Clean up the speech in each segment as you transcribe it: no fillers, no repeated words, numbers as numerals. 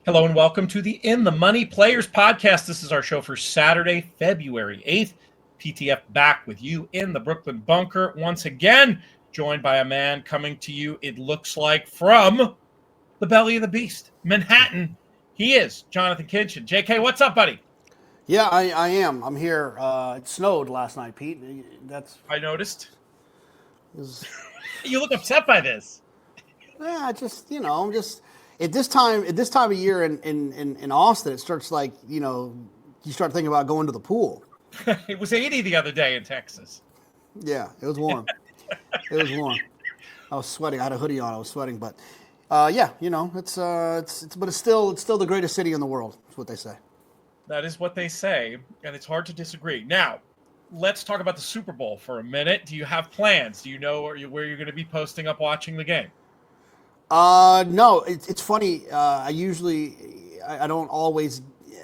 Hello and welcome to the In the Money Players podcast. This is our show for Saturday, February 8th. PTF back with you in the Brooklyn bunker once again, joined by a man coming to you, it looks like, from the belly of the beast, Manhattan. He is Jonathan Kinchin. JK, what's up, buddy? Yeah, I am. I'm here. It snowed last night, Pete. That's I noticed. is, You look upset by this. yeah. I'm just at this time of year in Austin, it starts like you start thinking about going to the pool. It was 80 the other day in Texas. Yeah, it was warm. It was warm. I was sweating. I had a hoodie on. I was sweating, but yeah, it's still the greatest city in the world. That's what they say. That is what they say, and it's hard to disagree. Now, let's talk about the Super Bowl for a minute. Do you have plans? Do you know where you're going to be posting up watching the game? No, it's funny. I don't always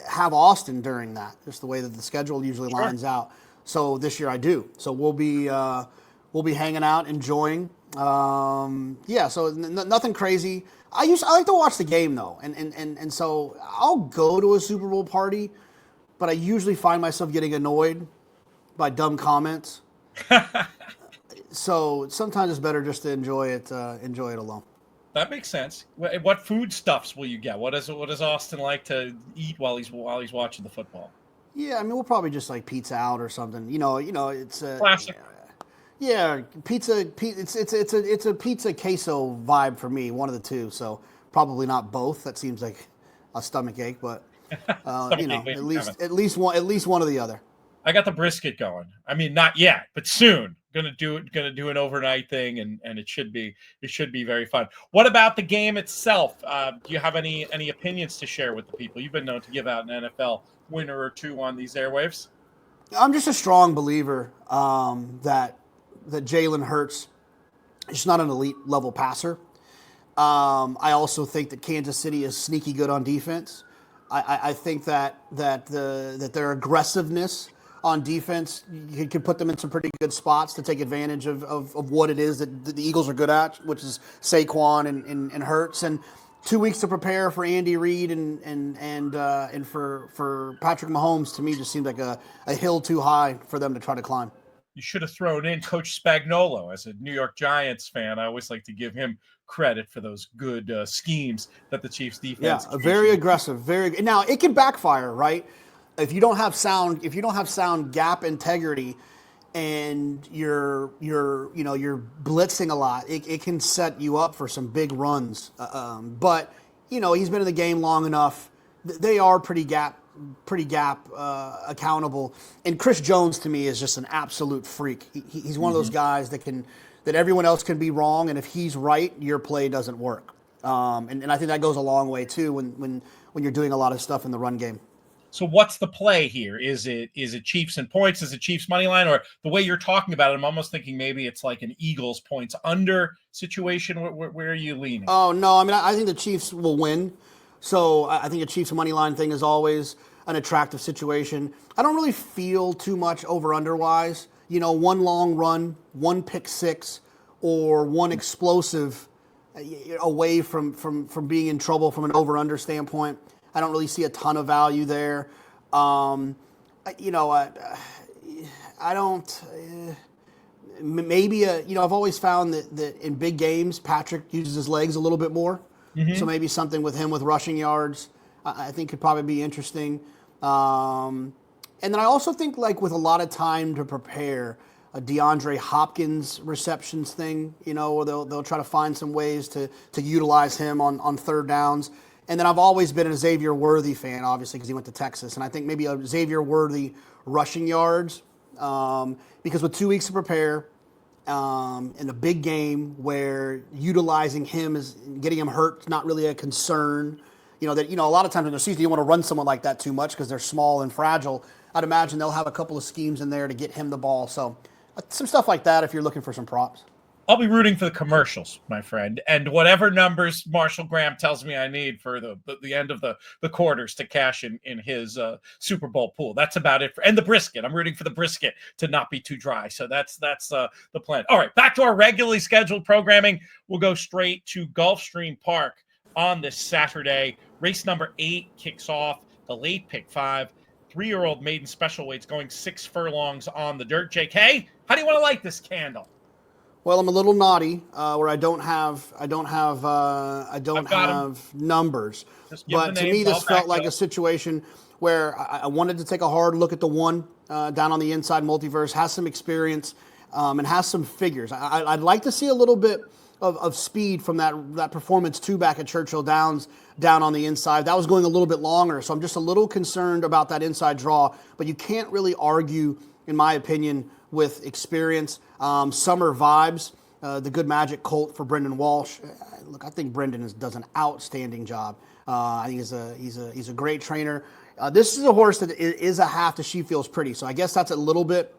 have Austin during that. Just the way that the schedule usually Sure. lines out. So this year I do. So we'll be hanging out, enjoying. Yeah. So nothing crazy. I like to watch the game though, and so I'll go to a Super Bowl party, but I usually find myself getting annoyed by dumb comments. So sometimes it's better just to enjoy it alone. That makes sense. What food stuffs will you get? What does Austin like to eat while he's watching the football? Yeah, I mean, we'll probably just like pizza out or something. It's Classic. yeah, pizza. It's a pizza queso vibe for me. One of the two. So probably not both. That seems like a stomach ache, but Stomachache may at be least coming. at least one or the other. I got the brisket going. I mean, not yet, but soon. Gonna do an overnight thing, and it should be very fun. What about the game itself? Do you have any opinions to share with the people? You've been known to give out an NFL winner or two on these airwaves. I'm just a strong believer that Jalen Hurts is not an elite level passer. I also think that Kansas City is sneaky good on defense. I think that their aggressiveness on defense could put them in some pretty good spots to take advantage of what it is that the Eagles are good at, which is Saquon and Hurts. And 2 weeks to prepare for Andy Reid and for Patrick Mahomes, to me, just seems like a hill too high for them to try to climb. You should have thrown in Coach Spagnuolo. As a New York Giants fan, I always like to give him credit for those good schemes that the Chiefs Yeah, defense very occasionally. aggressive. Now it can backfire, right? If you don't have sound gap integrity, and you're blitzing a lot, it can set you up for some big runs. But he's been in the game long enough. They are pretty gap accountable. And Chris Jones to me is just an absolute freak. He's one of those guys that everyone else can be wrong, and if he's right, your play doesn't work. And I think that goes a long way too when you're doing a lot of stuff in the run game. So what's the play here? Is it Chiefs and points? Is it Chiefs money line? Or the way you're talking about it, I'm almost thinking maybe it's like an Eagles points under situation. Where are you leaning? Oh no, I mean I think the Chiefs will win. So I think a Chiefs money line thing is always an attractive situation. I don't really feel too much over under wise. One long run, one pick six, or one explosive away from being in trouble from an over under standpoint. I don't really see a ton of value there. I don't. Maybe I've always found that in big games, Patrick uses his legs a little bit more. So maybe something with him with rushing yards, I think could probably be interesting. And then I also think like with a lot of time to prepare, a DeAndre Hopkins receptions thing, where they'll try to find some ways to utilize him on third downs. And then I've always been a Xavier Worthy fan, obviously, because he went to Texas. And I think maybe a Xavier Worthy rushing yards, because with 2 weeks to prepare, in a big game where utilizing him is getting him hurt is not really a concern. A lot of times in the season you want to run someone like that too much because they're small and fragile. I'd imagine they'll have a couple of schemes in there to get him the ball. So some stuff like that if you're looking for some props. I'll be rooting for the commercials, my friend, and whatever numbers Marshall Graham tells me I need for the end of the quarters to cash in his Super Bowl pool. That's about it. And the brisket. I'm rooting for the brisket to not be too dry. So that's the plan. All right, back to our regularly scheduled programming. We'll go straight to Gulfstream Park on this Saturday. Race number 8 kicks off the late pick 5. 3-year-old maiden special weights going 6 furlongs on the dirt. JK, how do you want to light this candle? Well, I'm a little naughty where I don't have numbers. But to me, this felt like a situation where I wanted to take a hard look at the one down on the inside. Multiverse has some experience and has some figures. I'd like to see a little bit of speed from that performance 2 back at Churchill Downs down on the inside. That was going a little bit longer, so I'm just a little concerned about that inside draw. But you can't really argue, in my opinion, with experience. Summer Vibes, the Good Magic colt for Brendan Walsh. Look, I think Brendan does an outstanding job. I think he's a great trainer. This is a horse that is a half that she feels pretty, so I guess that's a little bit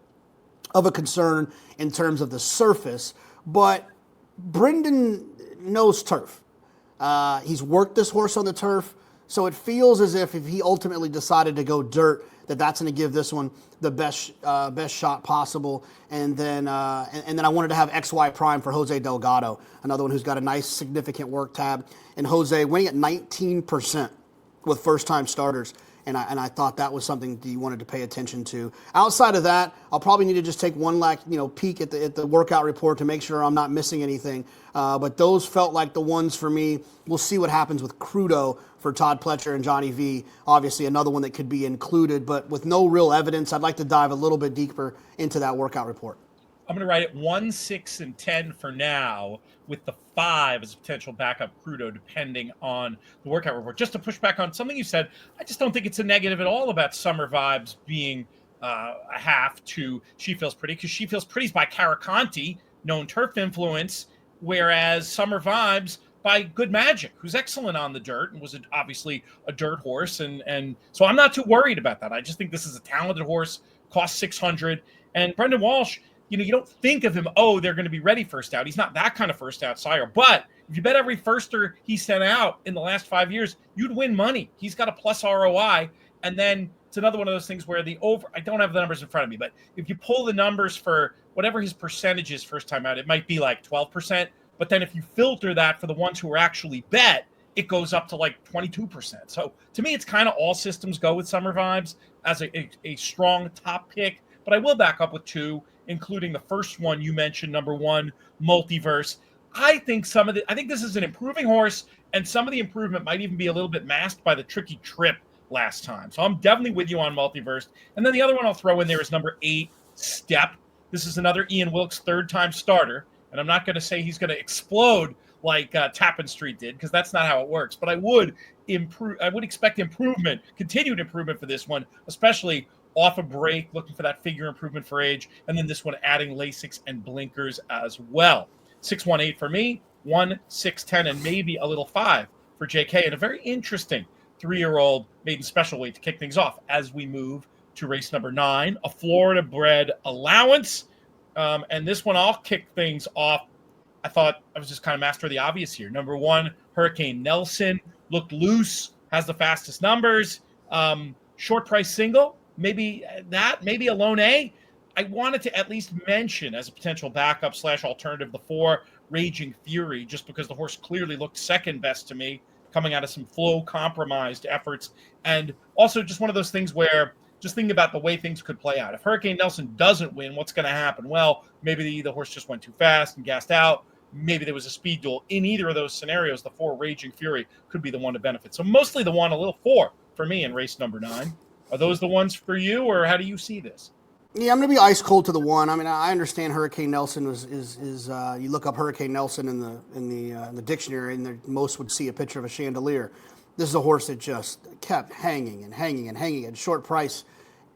of a concern in terms of the surface. But Brendan knows turf. He's worked this horse on the turf, so it feels as if he ultimately decided to go dirt, that's going to give this one the best shot possible. And then I wanted to have XY Prime for Jose Delgado, another one who's got a nice significant work tab. And Jose winning at 19% with first-time starters. And I thought that was something that you wanted to pay attention to. Outside of that, I'll probably need to just take one peek at the workout report to make sure I'm not missing anything. But those felt like the ones for me. We'll see what happens with Crudo for Todd Pletcher and Johnny V. Obviously, another one that could be included, but with no real evidence, I'd like to dive a little bit deeper into that workout report. I'm going to write it 1, 6, and 10 for now, with the 5 as a potential backup Crudo, depending on the workout report. Just to push back on something you said, I just don't think it's a negative at all about Summer Vibes being a half to She Feels Pretty, because She Feels Pretty is by Caraconte, known turf influence, whereas Summer Vibes by Good Magic, who's excellent on the dirt and was obviously a dirt horse. And so I'm not too worried about that. I just think this is a talented horse, cost $600. And Brendan Walsh, you don't think of him, they're going to be ready first out. He's not that kind of first out sire. But if you bet every firster he sent out in the last 5 years, you'd win money. He's got a plus ROI. And then it's another one of those things where I don't have the numbers in front of me, but if you pull the numbers for whatever his percentage is first time out, it might be like 12%. But then if you filter that for the ones who are actually bet, it goes up to like 22%. So to me, it's kind of all systems go with Summer Vibes as a strong top pick. But I will back up with 2, including the first one you mentioned, number 1, Multiverse. I think this is an improving horse, and some of the improvement might even be a little bit masked by the tricky trip last time. So I'm definitely with you on Multiverse. And then the other one I'll throw in there is number 8, Step. This is another Ian Wilkes third-time starter. And I'm not going to say he's going to explode like Tappan Street did, because that's not how it works. But I would expect improvement, continued improvement for this one, especially off a break, looking for that figure improvement for age. And then this one adding Lasix and blinkers as well. 618 for me, 1, 6, 10, and maybe a little 5 for JK. And a very interesting 3-year-old maiden special weight to kick things off as we move to race number 9, a Florida bred allowance. And this one, I'll kick things off. I thought I was just kind of master of the obvious here. Number 1, Hurricane Nelson, looked loose, has the fastest numbers. Short price single, maybe a lone A. I wanted to at least mention as a potential backup / alternative the 4, Raging Fury, just because the horse clearly looked second best to me, coming out of some flow compromised efforts. And also just one of those things where just thinking about the way things could play out. If Hurricane Nelson doesn't win, what's going to happen? Well, maybe the horse just went too fast and gassed out. Maybe there was a speed duel. In either of those scenarios, the 4, Raging Fury, could be the one to benefit. So mostly the 1, a little 4 for me in race number 9. Are those the ones for you, or how do you see this? Yeah, I'm going to be ice cold to the 1. I mean, I understand Hurricane Nelson is you look up Hurricane Nelson in the dictionary, and most would see a picture of a chandelier. This is a horse that just kept hanging and hanging and hanging at short price,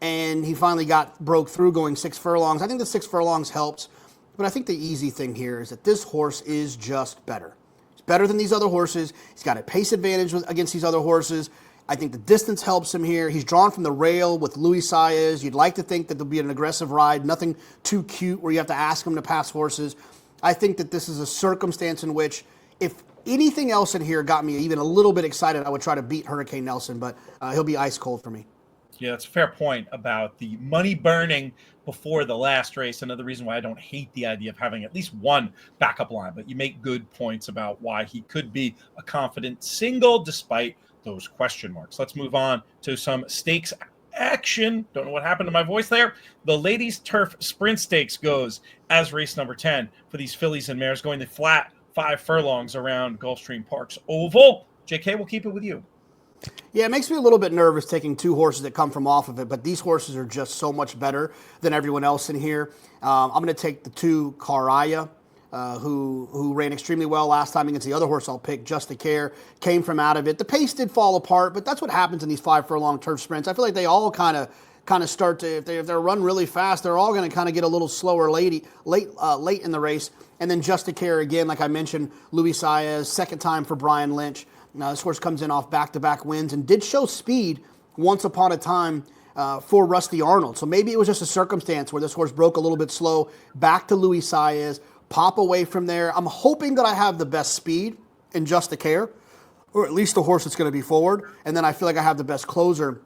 and he finally broke through going 6 furlongs. I think the 6 furlongs helps, but I think the easy thing here is that this horse is just better. He's better than these other horses. He's got a pace advantage against these other horses. I think the distance helps him here. He's drawn from the rail with Luis Saez. You'd like to think that there'll be an aggressive ride, nothing too cute where you have to ask him to pass horses. I think that this is a circumstance in which if anything else in here got me even a little bit excited, I would try to beat Hurricane Nelson, but he'll be ice cold for me. Yeah, that's a fair point about the money burning before the last race. Another reason why I don't hate the idea of having at least one backup line, but you make good points about why he could be a confident single despite those question marks. Let's move on to some stakes action. Don't know what happened to my voice there. The ladies turf sprint stakes goes as race number 10 for these fillies and mares going the flat 5 furlongs around Gulfstream Park's oval. JK, we'll keep it with you. Yeah, it makes me a little bit nervous taking two horses that come from off of it, but these horses are just so much better than everyone else in here. I'm going to take the two Caraya, who ran extremely well last time against the other horse I'll pick, Just a Care, came from out of it. The pace did fall apart, but that's what happens in these 5 furlong turf sprints. I feel like they all kind of start to, if they're run really fast, they're all going to kind of get a little slower late in the race. And then Just a Care again, like I mentioned, Luis Saez, second time for Brian Lynch. Now, this horse comes in off back-to-back wins and did show speed once upon a time for Rusty Arnold. So maybe it was just a circumstance where this horse broke a little bit slow, back to Luis Saez, pop away from there. I'm hoping that I have the best speed in Just a Care, or at least the horse that's going to be forward. And then I feel like I have the best closer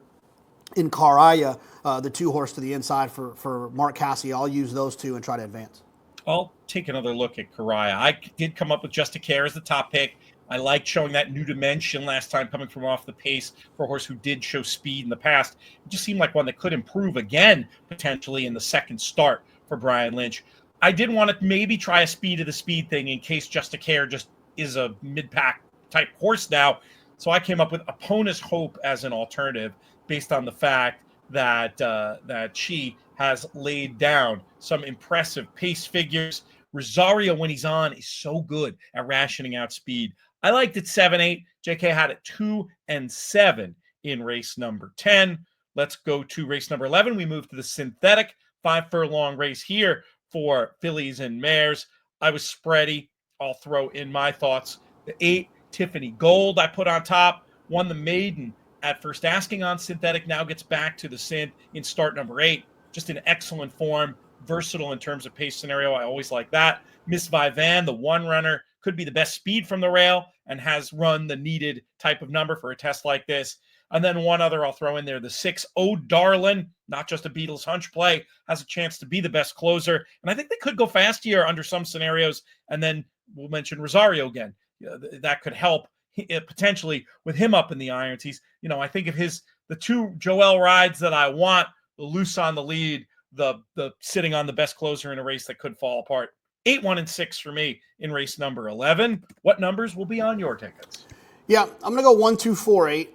in Caraya, the two horse to the inside for Mark Cassidy. I'll use those two and try to advance. I'll take another look at Caraya. I did come up with Just a Care as the top pick. I liked showing that new dimension last time coming from off the pace for a horse who did show speed in the past. It just seemed like one that could improve again, potentially in the second start for Brian Lynch. I did want to maybe try a speed of the speed thing in case Just a Care just is a mid-pack type horse now. So I came up with Epona's Hope as an alternative based on the fact that she has laid down some impressive pace figures. Rosario, when he's on, is so good at rationing out speed. I liked it 7-8. JK had it 2 and 7 in race number 10. Let's go to race number 11. We move to the synthetic 5 furlong race here for fillies and mares. I was spready. I'll throw in my thoughts. The 8 Tiffany Gold I put on top, won the maiden at first asking on synthetic, now gets back to the synth in start number 8. Just in excellent form, versatile in terms of pace scenario. I always like that. Miss Vivan, the one runner, could be the best speed from the rail and has run the needed type of number for a test like this. And then one other I'll throw in there, the 6 Oh Darlin', not just a Beatles hunch play, has a chance to be the best closer. And I think they could go fast here under some scenarios. And then we'll mention Rosario again. That could help potentially with him up in the irons. He's, I think of the two Joel rides that I want, the loose on the lead, the sitting on the best closer in a race that could fall apart. 8, 1, and 6 for me in race number 11. What numbers will be on your tickets? Yeah, I'm going to go 1, 2, 4, 8.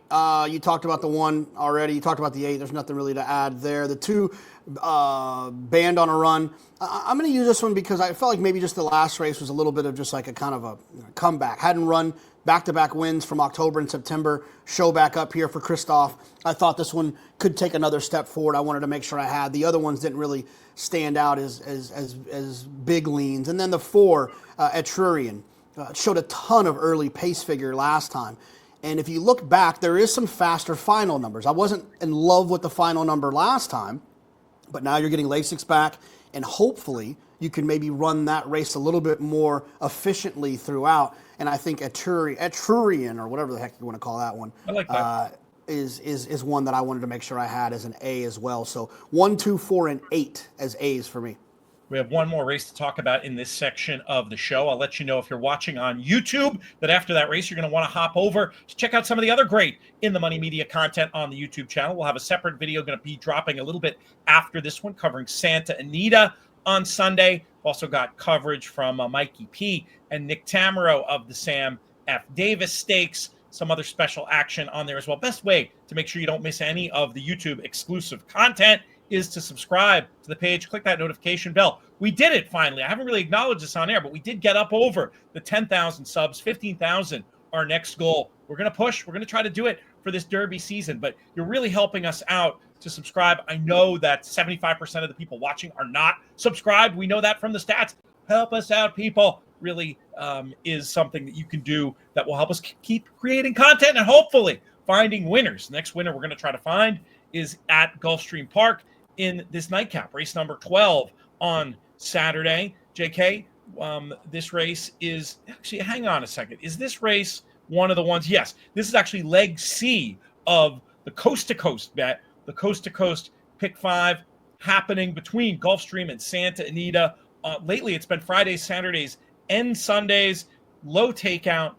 You talked about the 1 already. You talked about the 8. There's nothing really to add there. The 2, Band on a Run. I'm going to use this one because I felt like maybe just the last race was a little bit of just like a kind of a comeback. Hadn't run back-to-back wins from October and September. Show back up here for Christoph. I thought this one could take another step forward. I wanted to make sure I had. The other ones didn't really stand out as big leans. And then the 4, Etrurian. Showed a ton of early pace figure last time. And if you look back, there is some faster final numbers. I wasn't in love with the final number last time, but now you're getting Lasix back, and hopefully you can maybe run that race a little bit more efficiently throughout. And I think Etrurian, or whatever the heck you want to call that one, I like that. Is one that I wanted to make sure I had as an A as well. So 1, 2, 4, and 8 as A's for me. We have one more race to talk about in this section of the show. I'll let you know if you're watching on YouTube that after that race, you're going to want to hop over to check out some of the other great In the Money Media content on the YouTube channel. We'll have a separate video going to be dropping a little bit after this one covering Santa Anita on Sunday. Also got coverage from Mikey P and Nick Tamaro of the Sam F. Davis Stakes. Some other special action on there as well. Best way to make sure you don't miss any of the YouTube exclusive content is to subscribe to the page, click that notification bell. We did it finally. I haven't really acknowledged this on air, but we did get up over the 10,000 subs, 15,000, our next goal. We're going to push. We're going to try to do it for this Derby season, but you're really helping us out to subscribe. I know that 75% of the people watching are not subscribed. We know that from the stats. Help us out, people. Really is something that you can do that will help us keep creating content and hopefully finding winners. The next winner we're going to try to find is at Gulfstream Park in this nightcap, race number 12 on Saturday. JK, this race is actually, hang on a second. Is this race one of the ones? Yes, this is actually leg C of the coast to coast bet the coast-to-coast pick 5 happening between Gulfstream and Santa Anita. Lately, it's been Fridays, Saturdays, and Sundays. Low takeout,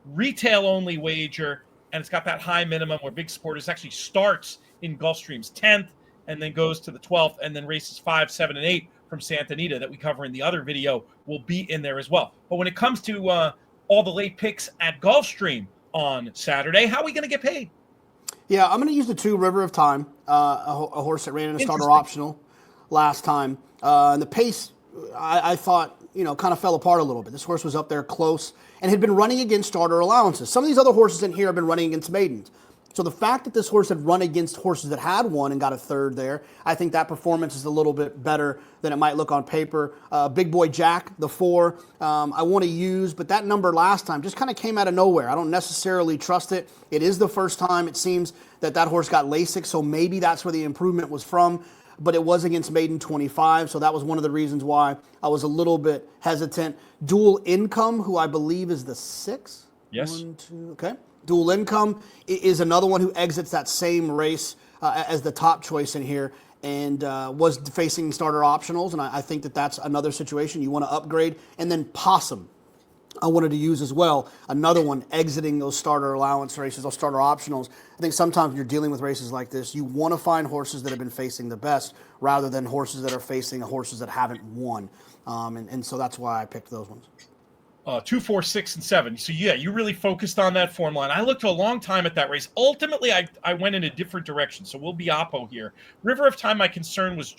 retail-only wager, and it's got that high minimum where big supporters actually starts in Gulfstream's 10th and then goes to the 12th, and then races 5, 7, and 8 from Santa Anita that we cover in the other video will be in there as well. But when it comes to all the late picks at Gulfstream on Saturday, how are we going to get paid? Yeah, I'm going to use the 2 River of Time, a horse that ran in a starter optional last time. And the pace, I thought, kind of fell apart a little bit. This horse was up there close and had been running against starter allowances. Some of these other horses in here have been running against maidens. So the fact that this horse had run against horses that had won and got a 3rd there, I think that performance is a little bit better than it might look on paper. Big Boy Jack, the 4, I want to use, but that number last time just kind of came out of nowhere. I don't necessarily trust it. It is the first time it seems that horse got LASIK, so maybe that's where the improvement was from. But it was against maiden 25, so that was one of the reasons why I was a little bit hesitant. Dual Income, who I believe is the 6. Yes. 1, 2, okay. Dual Income is another one who exits that same race as the top choice in here and was facing starter optionals, and I think that's another situation you want to upgrade. And then Possum, I wanted to use as well. Another one exiting those starter allowance races, those starter optionals. I think sometimes when you're dealing with races like this, you want to find horses that have been facing the best rather than horses that are facing horses that haven't won. And so that's why I picked those ones. 2, 4, 6, and 7. So yeah, you really focused on that form line. I looked a long time at that race. Ultimately, I went in a different direction. So we'll be oppo here. River of Time, my concern was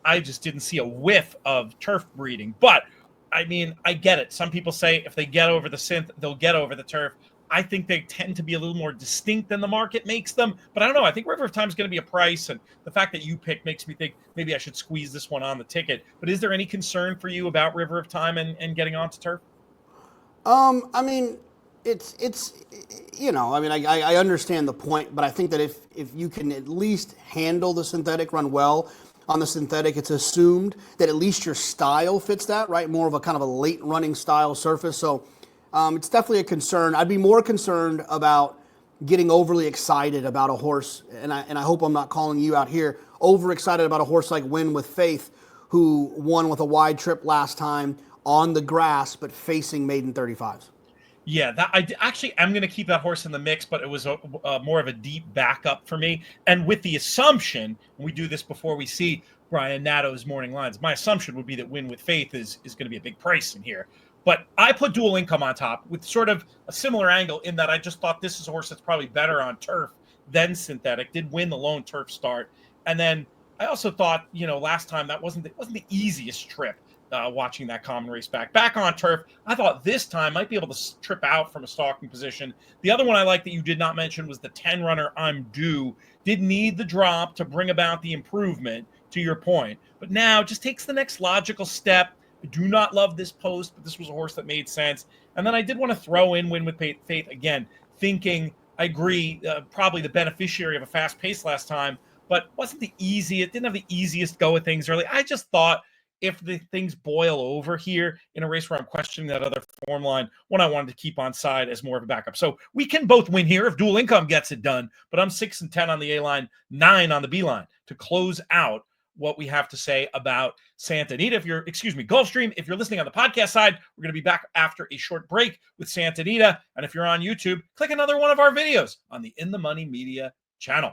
I just didn't see a whiff of turf breeding. But I mean, I get it. Some people say if they get over the synth, they'll get over the turf. I think they tend to be a little more distinct than the market makes them. But I don't know. I think River of Time is going to be a price. And the fact that you pick makes me think maybe I should squeeze this one on the ticket. But is there any concern for you about River of Time and getting onto turf? I mean, I understand the point, but I think that if you can at least handle the synthetic, run well on the synthetic, it's assumed that at least your style fits that, right? More of a kind of a late running style surface. So it's definitely a concern. I'd be more concerned about getting overly excited about a horse, and I hope I'm not calling you out here, overexcited about a horse like Win with Faith, who won with a wide trip last time on the grass, but facing maiden 35s. Yeah, I'm going to keep that horse in the mix, but it was more of a deep backup for me. And with the assumption, and we do this before we see Brian Natto's morning lines, my assumption would be that Win with Faith is going to be a big price in here. But I put Dual Income on top with sort of a similar angle in that I just thought this is a horse that's probably better on turf than synthetic. Did win the lone turf start. And then I also thought, last time that wasn't the easiest trip. Watching that common race back on turf. I thought this time might be able to trip out from a stalking position. The other one I like that you did not mention was the 10 runner I'm Due. Did need the drop to bring about the improvement, to your point, but now just takes the next logical step. I do not love this post, but this was a horse that made sense. And then I did want to throw in Win with Faith again, thinking, I agree, probably the beneficiary of a fast pace last time, but wasn't the easiest, didn't have the easiest go at things early. I just thought, if the things boil over here in a race where I'm questioning that other form line, one I wanted to keep on side as more of a backup. So we can both win here if Dual Income gets it done, but I'm 6 and 10 on the A line, 9 on the B line to close out what we have to say about Santa Anita. Gulfstream, if you're listening on the podcast side, we're going to be back after a short break with Santa Anita. And if you're on YouTube, click another one of our videos on the In the Money Media channel.